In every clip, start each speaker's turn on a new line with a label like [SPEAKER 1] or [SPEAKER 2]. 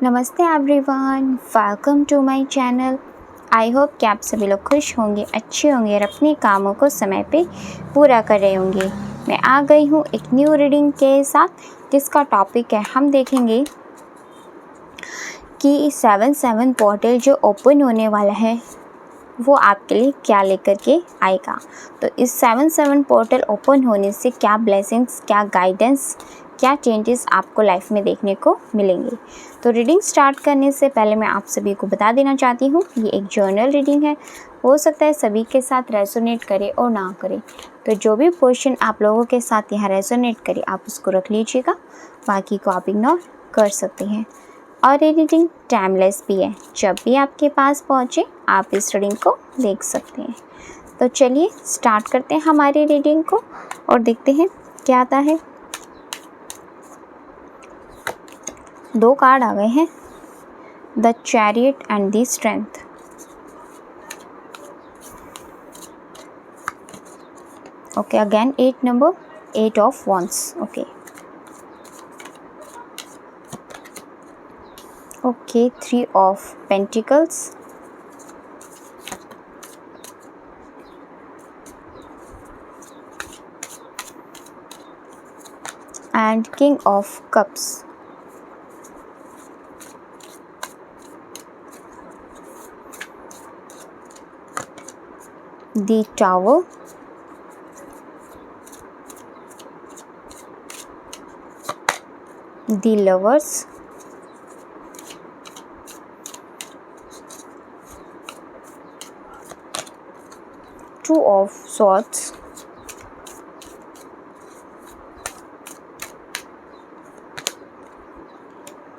[SPEAKER 1] नमस्ते everyone, welcome to my channel. I hope कि आप सभी लोग खुश होंगे, अच्छे होंगे और अपने कामों को समय पे पूरा कर रहे होंगे। मैं आ गई हूँ एक न्यू रीडिंग के साथ, जिसका टॉपिक है हम देखेंगे कि 7/7 पोर्टल जो ओपन होने वाला है वो आपके लिए क्या लेकर के आएगा। तो इस 7/7 पोर्टल ओपन होने से क्या ब्लेसिंग्स, क्या गाइडेंस, क्या चेंजेस आपको लाइफ में देखने को मिलेंगे। तो रीडिंग स्टार्ट करने से पहले मैं आप सभी को बता देना चाहती हूँ, ये एक जर्नल रीडिंग है। हो सकता है सभी के साथ रेजोनेट करे और ना करे, तो जो भी पोर्शन आप लोगों के साथ यहाँ रेजोनेट करे आप उसको रख लीजिएगा, बाकी को आप इग्नोर कर सकते हैं। और ये रीडिंग टाइमलेस भी है, जब भी आपके पास पहुँचे आप इस रीडिंग को देख सकते हैं। तो चलिए स्टार्ट करते हैं हमारी रीडिंग को और देखते हैं क्या आता है। 2 कार्ड आ गए हैं, the chariot and the strength. Okay, again 8 number, 8 of wands। Okay 3 of pentacles and king of cups. The Tower, the Lovers, Two of Swords,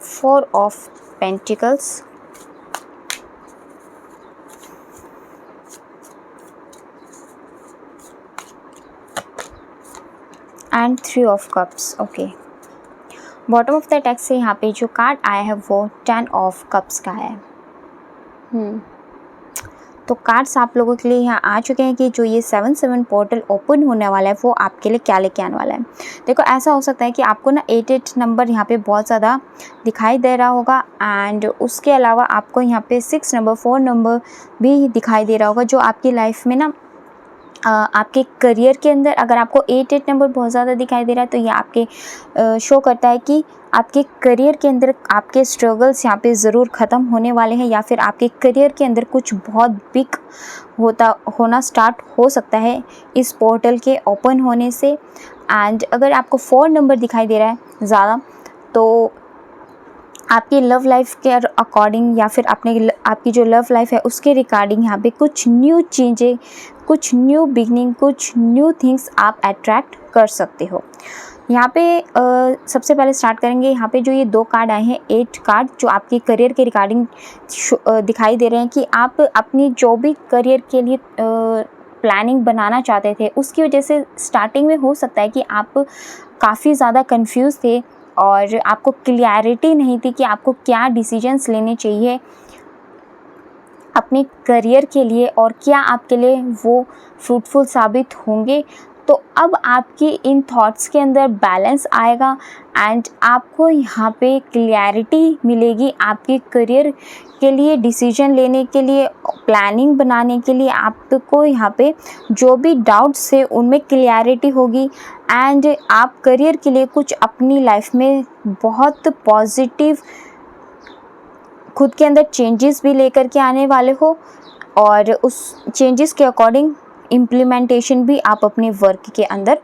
[SPEAKER 1] Four of Pentacles, and 3 of cups. Okay, bottom of the text से यहाँ पे जो card आया है वो 10 of cups का है। तो कार्ड्स आप लोगों के लिए यहाँ आ चुके हैं कि जो ये 7/7 पोर्टल ओपन होने वाला है वो आपके लिए क्या लेके आने वाला है। देखो, ऐसा हो सकता है कि आपको ना 8 नंबर यहाँ पे बहुत ज़्यादा दिखाई दे रहा होगा, एंड उसके अलावा आपको यहाँ पे 6 नंबर, 4 नंबर भी दिखाई दे रहा होगा, जो आपकी लाइफ में ना आपके करियर के अंदर अगर आपको 8 नंबर बहुत ज़्यादा दिखाई दे रहा है तो ये आपके शो करता है कि आपके करियर के अंदर आपके स्ट्रगल्स यहाँ पे ज़रूर ख़त्म होने वाले हैं, या फिर आपके करियर के अंदर कुछ बहुत बिग होना स्टार्ट हो सकता है इस पोर्टल के ओपन होने से। एंड अगर आपको 4 नंबर दिखाई दे रहा है ज़्यादा, तो आपकी लव लाइफ के अकॉर्डिंग या फिर आपकी जो लव लाइफ है उसके रिगार्डिंग यहाँ पे कुछ न्यू चीज़ें, कुछ न्यू बिगनिंग, कुछ न्यू थिंग्स आप अट्रैक्ट कर सकते हो। यहाँ पे सबसे पहले स्टार्ट करेंगे। यहाँ पे जो ये 2 कार्ड आए हैं, 8 कार्ड जो आपके करियर के रिगार्डिंग दिखाई दे रहे हैं कि आप अपनी जो भी करियर के लिए प्लानिंग बनाना चाहते थे उसकी वजह से स्टार्टिंग में हो सकता है कि आप काफ़ी ज़्यादा कंफ्यूज थे और आपको क्लैरिटी नहीं थी कि आपको क्या डिसीजंस लेने चाहिए अपने करियर के लिए और क्या आपके लिए वो फ्रूटफुल साबित होंगे। तो अब आपकी इन थॉट्स के अंदर बैलेंस आएगा एंड आपको यहाँ पे क्लैरिटी मिलेगी आपके करियर के लिए, डिसीजन लेने के लिए, प्लानिंग बनाने के लिए। आपको यहाँ पे जो भी डाउट्स है उनमें क्लैरिटी होगी एंड आप करियर के लिए कुछ अपनी लाइफ में बहुत पॉजिटिव खुद के अंदर चेंजेस भी लेकर के आने वाले हो, और उस चेंजेस के अकॉर्डिंग इम्प्लीमेंटेशन भी आप अपने वर्क के अंदर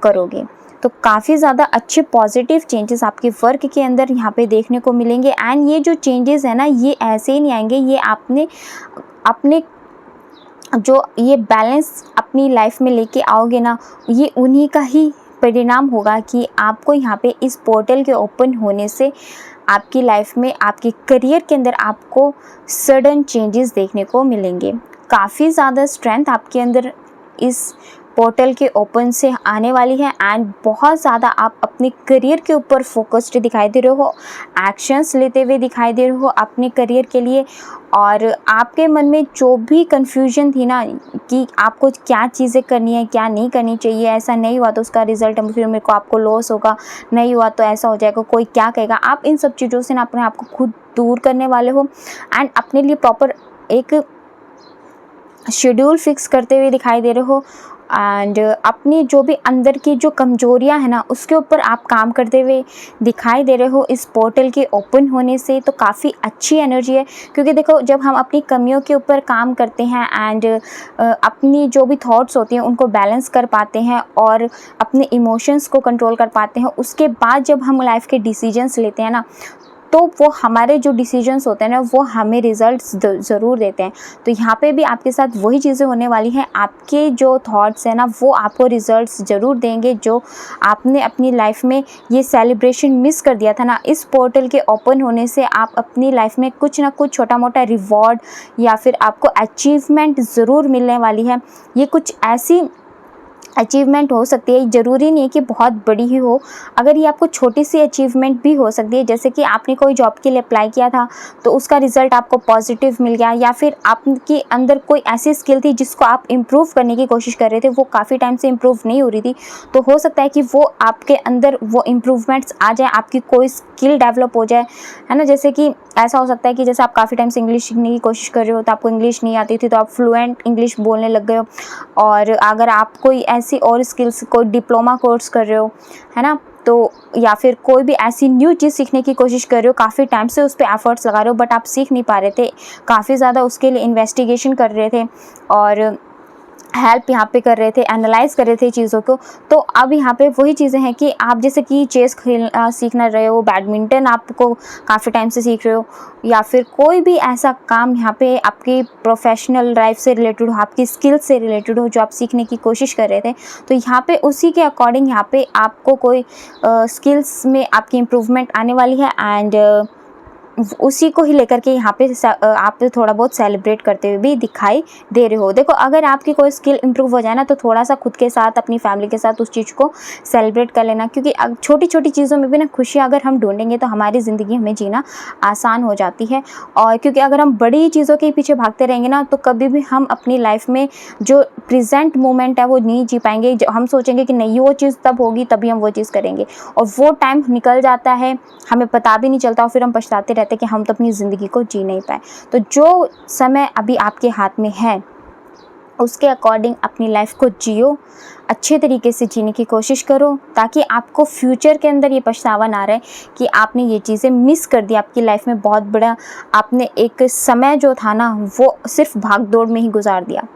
[SPEAKER 1] करोगे। तो काफ़ी ज़्यादा अच्छे पॉजिटिव चेंजेस आपके वर्क के अंदर यहाँ पे देखने को मिलेंगे। एंड ये जो चेंजेस है ना, ये ऐसे ही नहीं आएंगे, ये आपने अपने जो ये बैलेंस अपनी लाइफ में लेके आओगे ना, ये उन्हीं का ही परिणाम होगा कि आपको यहाँ पे इस पोर्टल के ओपन होने से आपकी लाइफ में, आपके करियर के अंदर आपको सडन चेंजेस देखने को मिलेंगे। काफ़ी ज़्यादा स्ट्रेंथ आपके अंदर इस पोर्टल के ओपन से आने वाली है एंड बहुत ज़्यादा आप अपने करियर के ऊपर फोकस्ड दिखाई दे रहे हो, एक्शंस लेते हुए दिखाई दे रहे हो अपने करियर के लिए। और आपके मन में जो भी कन्फ्यूजन थी ना कि आपको क्या चीज़ें करनी है, क्या नहीं करनी चाहिए, ऐसा नहीं हुआ तो उसका रिज़ल्ट फिर मेरे को आपको लॉस होगा, नहीं हुआ तो ऐसा हो जाएगा, कोई क्या कहेगा, आप इन सब चीज़ों से ना अपने आप को खुद दूर करने वाले हो एंड अपने लिए प्रॉपर एक शेड्यूल फिक्स करते हुए दिखाई दे रहे हो एंड अपनी जो भी अंदर की जो कमजोरियां हैं ना उसके ऊपर आप काम करते हुए दिखाई दे रहे हो इस पोर्टल के ओपन होने से। तो काफ़ी अच्छी एनर्जी है, क्योंकि देखो जब हम अपनी कमियों के ऊपर काम करते हैं एंड अपनी जो भी थॉट्स होती हैं उनको बैलेंस कर पाते हैं और अपने इमोशंस को कंट्रोल कर पाते हैं, उसके बाद जब हम लाइफ के डिसीजंस लेते हैं ना तो वो हमारे जो डिसीजंस होते हैं ना वो हमें रिज़ल्ट्स ज़रूर देते हैं। तो यहाँ पे भी आपके साथ वही चीज़ें होने वाली हैं, आपके जो थॉट्स हैं ना वो आपको रिज़ल्ट्स ज़रूर देंगे। जो आपने अपनी लाइफ में ये सेलिब्रेशन मिस कर दिया था ना, इस पोर्टल के ओपन होने से आप अपनी लाइफ में कुछ ना कुछ छोटा मोटा रिवॉर्ड या फिर आपको अचीवमेंट ज़रूर मिलने वाली है। ये कुछ ऐसी अचीवमेंट हो सकती है, ज़रूरी नहीं है कि बहुत बड़ी ही हो, अगर ये आपको छोटी सी अचीवमेंट भी हो सकती है। जैसे कि आपने कोई जॉब के लिए अप्लाई किया था तो उसका रिज़ल्ट आपको पॉजिटिव मिल गया, या फिर आपके अंदर कोई ऐसी स्किल थी जिसको आप इम्प्रूव करने की कोशिश कर रहे थे, वो काफ़ी टाइम से इम्प्रूव नहीं हो रही थी, तो हो सकता है कि वो आपके अंदर वो इम्प्रूवमेंट्स आ जाए, आपकी कोई स्किल डेवलप हो जाए, है ना। जैसे कि ऐसा हो सकता है कि जैसे आप काफ़ी टाइम से इंग्लिश सीखने की कोशिश कर रहे हो तो आपको इंग्लिश नहीं आती थी, तो आप फ्लुएंट इंग्लिश बोलने लग गए हो। और अगर आप कोई ऐसी और स्किल्स, कोई डिप्लोमा कोर्स कर रहे हो, है ना, तो या फिर कोई भी ऐसी न्यू चीज़ सीखने की कोशिश कर रहे हो, काफ़ी टाइम से उस पर एफर्ट्स लगा रहे हो बट आप सीख नहीं पा रहे थे, काफ़ी ज़्यादा उसके लिए इन्वेस्टिगेशन कर रहे थे और हेल्प यहाँ पे कर रहे थे, एनालाइज कर रहे थे चीज़ों को। तो अब यहाँ पे वही चीज़ें हैं कि आप जैसे कि चेस खेलना सीखना रहे हो, बैडमिंटन आपको काफ़ी टाइम से सीख रहे हो, या फिर कोई भी ऐसा काम यहाँ पे आपकी प्रोफेशनल लाइफ से रिलेटेड हो, आपकी स्किल से रिलेटेड हो जो आप सीखने की कोशिश कर रहे थे, तो यहाँ पे उसी के अकॉर्डिंग यहाँ पे आपको कोई स्किल्स में आपकी इम्प्रूवमेंट आने वाली है एंड उसी को ही लेकर के यहाँ पे आप थोड़ा बहुत सेलिब्रेट करते हुए भी दिखाई दे रहे हो। देखो अगर आपकी कोई स्किल इंप्रूव हो जाए ना तो थोड़ा सा खुद के साथ, अपनी फैमिली के साथ उस चीज़ को सेलिब्रेट कर लेना, क्योंकि छोटी छोटी चीज़ों में भी ना खुशियाँ अगर हम ढूंढेंगे तो हमारी ज़िंदगी हमें जीना आसान हो जाती है। और क्योंकि अगर हम बड़ी चीज़ों के पीछे भागते रहेंगे ना तो कभी भी हम अपनी लाइफ में जो प्रेजेंट मोमेंट है वो नहीं जी पाएंगे। हम सोचेंगे कि नहीं वो चीज़ तब होगी तभी हम वो चीज़ करेंगे, और वो टाइम निकल जाता है, हमें पता भी नहीं चलता और फिर हम पछताते रहते कि हम तो अपनी ज़िंदगी को जी नहीं पाए। तो जो समय अभी आपके हाथ में है उसके अकॉर्डिंग अपनी लाइफ को जियो, अच्छे तरीके से जीने की कोशिश करो, ताकि आपको फ्यूचर के अंदर ये पछतावा ना रहे कि आपने ये चीज़ें मिस कर दी। आपकी लाइफ में बहुत बड़ा आपने एक समय जो था ना वो सिर्फ भाग दौड़ में ही गुजार दिया।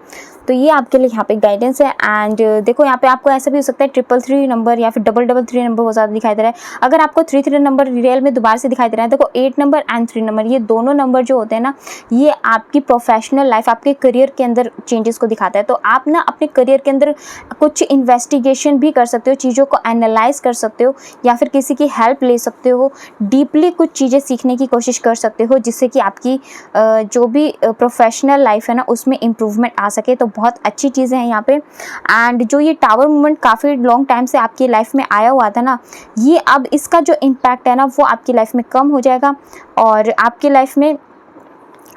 [SPEAKER 1] तो ये आपके लिए यहाँ पे गाइडेंस है। एंड देखो यहाँ पे आपको ऐसा भी हो सकता है 333 नंबर या फिर 333 नंबर बहुत ज़्यादा दिखाई दे रहा है। अगर आपको 33 नंबर रियल में दोबारा से दिखाई दे रहा है, देखो 8 नंबर एंड 3 नंबर, ये दोनों नंबर जो होते हैं ना ये आपकी प्रोफेशनल लाइफ, आपके करियर के अंदर चेंजेस को दिखाता है। तो आप ना अपने करियर के अंदर कुछ इन्वेस्टिगेशन भी कर सकते हो, चीज़ों को एनालाइज कर सकते हो, या फिर किसी की हेल्प ले सकते हो, डीपली कुछ चीज़ें सीखने की कोशिश कर सकते हो जिससे कि आपकी जो भी प्रोफेशनल लाइफ है ना उसमें इम्प्रूवमेंट आ सके। तो बहुत अच्छी चीज़ें हैं यहाँ पे। एंड जो ये टावर मूवमेंट काफ़ी लॉन्ग टाइम से आपकी लाइफ में आया हुआ था ना, ये अब इसका जो इम्पैक्ट है ना वो आपकी लाइफ में कम हो जाएगा, और आपकी लाइफ में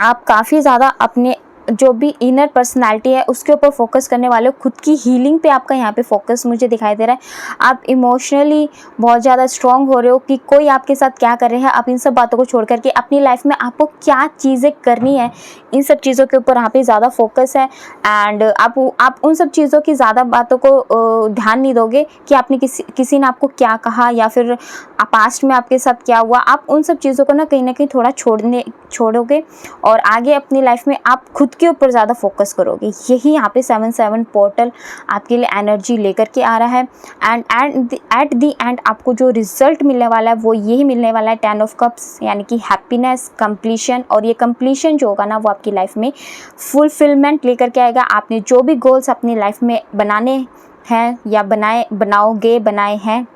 [SPEAKER 1] आप काफ़ी ज़्यादा अपने जो भी इनर पर्सनालिटी है उसके ऊपर फोकस करने वाले हो। खुद की हीलिंग पे आपका यहाँ पे फोकस मुझे दिखाई दे रहा है। आप इमोशनली बहुत ज़्यादा स्ट्रांग हो रहे हो कि कोई आपके साथ क्या कर रहे हैं, आप इन सब बातों को छोड़ करके अपनी लाइफ में आपको क्या चीज़ें करनी है, इन सब चीज़ों के ऊपर यहाँ पे ज़्यादा फोकस है। एंड आप उन सब चीज़ों की ज़्यादा बातों को ध्यान नहीं दोगे कि आपने किसी ने आपको क्या कहा या फिर पास्ट में आपके साथ क्या हुआ। आप उन सब चीज़ों को ना कहीं थोड़ा छोड़ोगे और आगे अपनी लाइफ में आप खुद के ऊपर ज़्यादा फोकस करोगे। यही यहाँ पे 7/7 पोर्टल आपके लिए एनर्जी लेकर के आ रहा है। एंड एट दी एंड आपको जो रिजल्ट मिलने वाला है वो यही मिलने वाला है 10 ऑफ कप्स, यानी कि हैप्पीनेस, कंप्लीशन। और ये कंप्लीशन जो होगा ना वो आपकी लाइफ में फुलफिलमेंट लेकर के आएगा। आपने जो भी गोल्स अपनी लाइफ में बनाने हैं या बनाए हैं,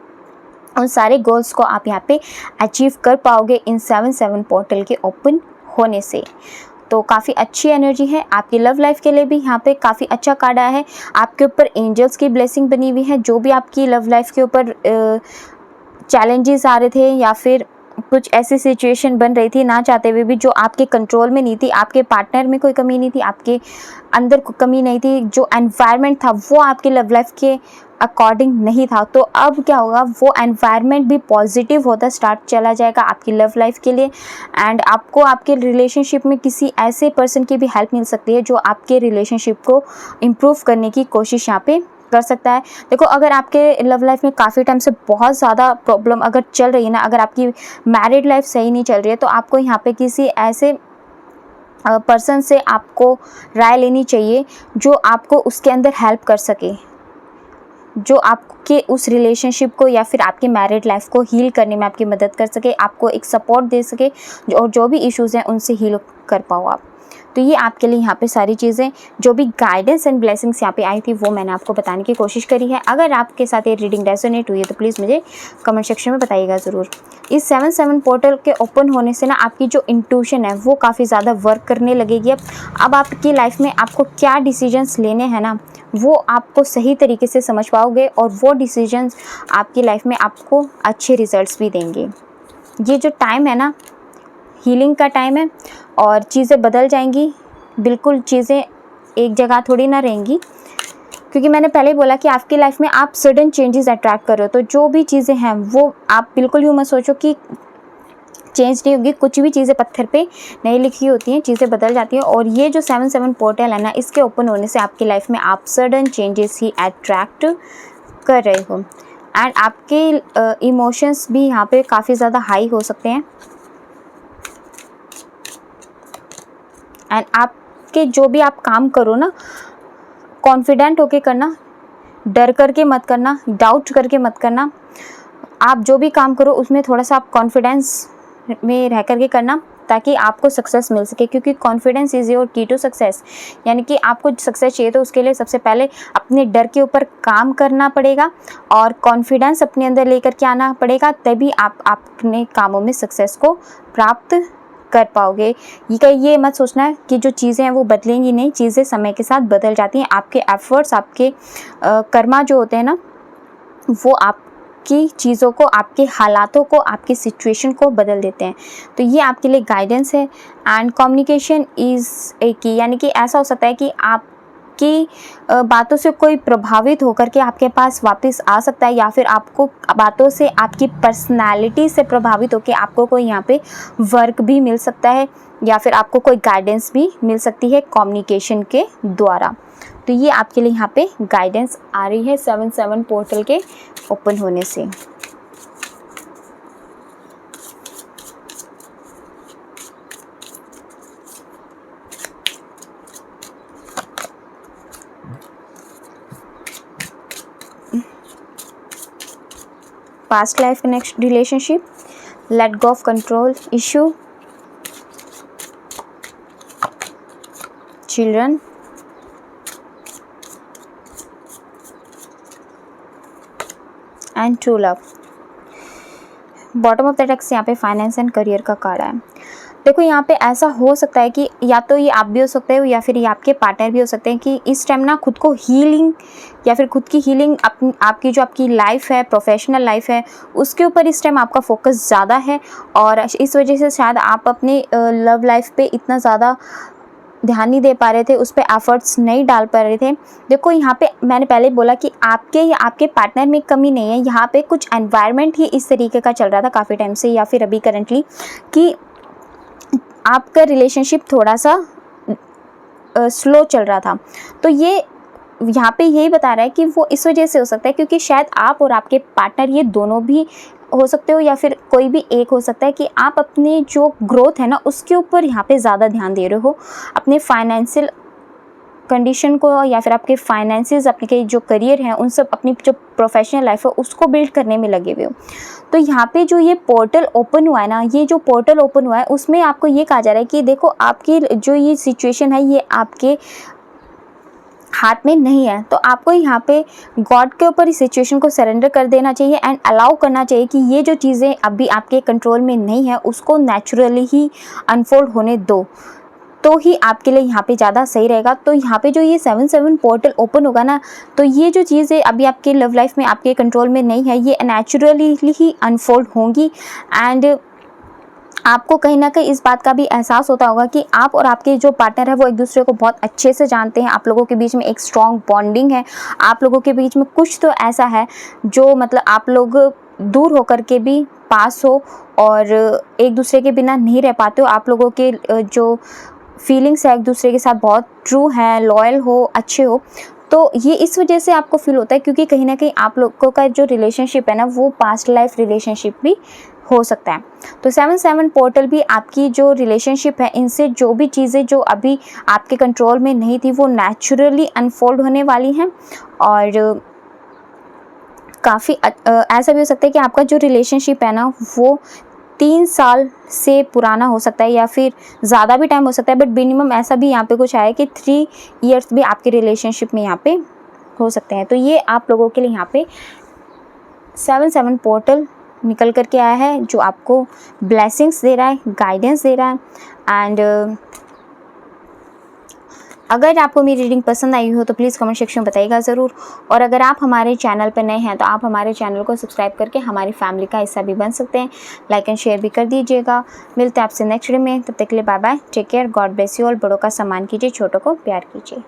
[SPEAKER 1] उन सारे गोल्स को आप यहाँ पे अचीव कर पाओगे इन 7/7 पोर्टल के ओपन होने से। तो काफ़ी अच्छी एनर्जी है आपकी लव लाइफ के लिए भी। यहाँ पे काफ़ी अच्छा कार्ड आया है, आपके ऊपर एंजल्स की ब्लेसिंग बनी हुई है। जो भी आपकी लव लाइफ के ऊपर चैलेंजेस आ रहे थे या फिर कुछ ऐसी सिचुएशन बन रही थी ना चाहते हुए भी, जो आपके कंट्रोल में नहीं थी, आपके पार्टनर में कोई कमी नहीं थी, आपके अंदर कोई कमी नहीं थी, जो एनवायरनमेंट था वो आपके लव लाइफ के अकॉर्डिंग नहीं था, तो अब क्या होगा, वो एनवायरनमेंट भी पॉजिटिव होता स्टार्ट चला जाएगा आपकी लव लाइफ के लिए। एंड आपको आपके रिलेशनशिप में किसी ऐसे पर्सन की भी हेल्प मिल सकती है जो आपके रिलेशनशिप को इम्प्रूव करने की कोशिश यहाँ पे कर सकता है। देखो, अगर आपके लव लाइफ में काफ़ी टाइम से बहुत ज़्यादा प्रॉब्लम अगर चल रही है ना, अगर आपकी मैरिड लाइफ सही नहीं चल रही है, तो आपको यहाँ पे किसी ऐसे पर्सन से आपको राय लेनी चाहिए जो आपको उसके अंदर हेल्प कर सके, जो आपके उस रिलेशनशिप को या फिर आपकी मैरिड लाइफ को हील करने में आपकी मदद कर सके, आपको एक सपोर्ट दे सके, और जो भी इश्यूज़ हैं उनसे हील कर पाओ आप। तो ये आपके लिए यहाँ पे सारी चीज़ें, जो भी गाइडेंस एंड ब्लेसिंग्स यहाँ पे आई थी, वो मैंने आपको बताने की कोशिश करी है। अगर आपके साथ ये रीडिंग रेजोनेट हुई है तो प्लीज़ मुझे कमेंट सेक्शन में बताइएगा ज़रूर। इस 7/7 पोर्टल के ओपन होने से ना आपकी जो इंट्यूशन है वो काफ़ी ज़्यादा वर्क करने लगेगी। अब आपकी लाइफ में आपको क्या डिसीजंस लेने हैं ना, वो आपको सही तरीके से समझ पाओगे, और वो डिसीजंस आपकी लाइफ में आपको अच्छे रिजल्ट्स भी देंगे। ये जो टाइम है ना, हीलिंग का टाइम है, और चीज़ें बदल जाएंगी, बिल्कुल चीज़ें एक जगह थोड़ी ना रहेंगी, क्योंकि मैंने पहले ही बोला कि आपकी लाइफ में आप सडन चेंजेस अट्रैक्ट कर रहे हो। तो जो भी चीज़ें हैं वो आप बिल्कुल यूँ मत सोचो कि चेंज नहीं होगी, कुछ भी चीज़ें पत्थर पे नहीं लिखी होती हैं, चीज़ें बदल जाती हैं। और ये जो 7/7 पोर्टल है ना, इसके ओपन होने से आपकी लाइफ में आप सडन चेंजेस ही अट्रैक्ट कर रहे हो, एंड आपके इमोशंस भी यहाँ पे काफ़ी ज़्यादा हाई हो सकते हैं। एंड आपके जो भी आप काम करो ना, कॉन्फिडेंट होके करना, डर करके मत करना, डाउट करके मत करना। आप जो भी काम करो उसमें थोड़ा सा आप कॉन्फिडेंस में रह करके करना, ताकि आपको सक्सेस मिल सके, क्योंकि कॉन्फिडेंस इज़ योर की टू सक्सेस। यानी कि आपको सक्सेस चाहिए तो उसके लिए सबसे पहले अपने डर के ऊपर काम करना पड़ेगा, और कॉन्फिडेंस अपने अंदर लेकर के आना पड़ेगा, तभी आप अपने कामों में सक्सेस को प्राप्त कर पाओगे। ये मत सोचना है कि जो चीज़ें हैं वो बदलेंगी नहीं, चीज़ें समय के साथ बदल जाती हैं। आपके एफर्ट्स, आपके कर्मा जो होते हैं ना, वो आपकी चीज़ों को, आपके हालातों को, आपकी सिचुएशन को बदल देते हैं। तो ये आपके लिए गाइडेंस है। एंड कम्युनिकेशन इज़ ए की, यानी कि ऐसा हो सकता है कि आप की बातों से कोई प्रभावित होकर के आपके पास वापस आ सकता है, या फिर आपको बातों से, आपकी पर्सनालिटी से प्रभावित होकर आपको कोई यहाँ पे वर्क भी मिल सकता है, या फिर आपको कोई गाइडेंस भी मिल सकती है कम्युनिकेशन के द्वारा। तो ये आपके लिए यहाँ पे गाइडेंस आ रही है 7/7 पोर्टल के ओपन होने से। Past life connection, relationship, let go of control issue, children, and true love. Bottom of the deck से यहाँ पे फाइनेंस एंड करियर का कार्ड है। देखो, यहाँ पे ऐसा हो सकता है कि या तो ये आप भी हो सकते हो, या फिर ये आपके पार्टनर भी हो सकते हैं, कि इस टाइम ना खुद को हीलिंग, या फिर खुद की हीलिंग, आपकी जो आपकी लाइफ है, प्रोफेशनल लाइफ है, उसके ऊपर इस टाइम आपका फोकस ज़्यादा है, और इस वजह से शायद आप अपने लव लाइफ पे इतना ज़्यादा ध्यान नहीं दे पा रहे थे, उस पर एफर्ट्स नहीं डाल पा रहे थे। देखो, यहाँ पे मैंने पहले बोला कि आपके या आपके पार्टनर में कमी नहीं है, यहाँ पे कुछ एनवायरनमेंट ही इस तरीके का चल रहा था काफ़ी टाइम से, या फिर अभी करंटली, कि आपका रिलेशनशिप थोड़ा सा स्लो चल रहा था। तो ये यहाँ पे यही बता रहा है कि वो इस वजह से हो सकता है क्योंकि शायद आप और आपके पार्टनर ये दोनों भी हो सकते हो, या फिर कोई भी एक हो सकता है कि आप अपनी जो ग्रोथ है ना उसके ऊपर यहाँ पे ज़्यादा ध्यान दे रहे हो, अपने फाइनेंशियल कंडीशन को, या फिर आपके फाइनेंसेस, आपके जो करियर हैं उन सब, अपनी जो प्रोफेशनल लाइफ है उसको बिल्ड करने में लगे हुए हो। तो यहाँ पे जो ये पोर्टल ओपन हुआ है ना, ये जो पोर्टल ओपन हुआ है उसमें आपको ये कहा जा रहा है कि देखो, आपकी जो ये सिचुएशन है ये आपके हाथ में नहीं है, तो आपको यहाँ पे गॉड के ऊपर इस सिचुएशन को सरेंडर कर देना चाहिए, एंड अलाउ करना चाहिए कि ये जो चीज़ें अभी आपके कंट्रोल में नहीं है उसको नेचुरली ही अनफोल्ड होने दो। तो ही आपके लिए यहाँ पे ज़्यादा सही रहेगा। तो यहाँ पे जो ये 7/7 पोर्टल ओपन होगा ना, तो ये जो चीज़ें अभी आपके लव लाइफ में आपके कंट्रोल में नहीं है, ये नेचुरली ही अनफोल्ड होंगी। एंड आपको कहीं ना कहीं इस बात का भी एहसास होता होगा कि आप और आपके जो पार्टनर है वो एक दूसरे को बहुत अच्छे से जानते हैं। आप लोगों के बीच में एक स्ट्रॉन्ग बॉन्डिंग है, आप लोगों के बीच में कुछ तो ऐसा है जो मतलब आप लोग दूर होकर के भी पास हो और एक दूसरे के बिना नहीं रह पाते हो। आप लोगों के जो फीलिंग्स है एक दूसरे के साथ बहुत ट्रू है, लॉयल हो, अच्छे हो। तो ये इस वजह से आपको फील होता है क्योंकि कहीं ना कहीं आप लोगों का जो रिलेशनशिप है ना वो पास्ट लाइफ रिलेशनशिप भी हो सकता है। तो 7/7 पोर्टल भी आपकी जो रिलेशनशिप है इनसे जो भी चीज़ें जो अभी आपके कंट्रोल में नहीं थी वो नेचुरली अनफोल्ड होने वाली हैं। और काफ़ी ऐसा भी हो सकता है कि आपका जो रिलेशनशिप है ना वो 3 साल से पुराना हो सकता है या फिर ज़्यादा भी टाइम हो सकता है, बट मिनिमम ऐसा भी यहाँ पे कुछ आया कि 3 इयर्स भी आपके रिलेशनशिप में यहाँ पे हो सकते हैं। तो ये आप लोगों के लिए यहाँ पे 7/7 पोर्टल निकल करके आया है जो आपको ब्लेसिंग्स दे रहा है, गाइडेंस दे रहा है। एंड अगर आपको मेरी रीडिंग पसंद आई हो तो प्लीज़ कमेंट सेक्शन में बताइएगा ज़रूर। और अगर आप हमारे चैनल पर नए हैं तो आप हमारे चैनल को सब्सक्राइब करके हमारी फैमिली का हिस्सा भी बन सकते हैं। लाइक एंड शेयर भी कर दीजिएगा। मिलते हैं आपसे नेक्स्ट वीडियो में, तब तक के लिए bye bye, take care, God bless you all. बड़ों का सम्मान कीजिए, छोटों को प्यार कीजिए।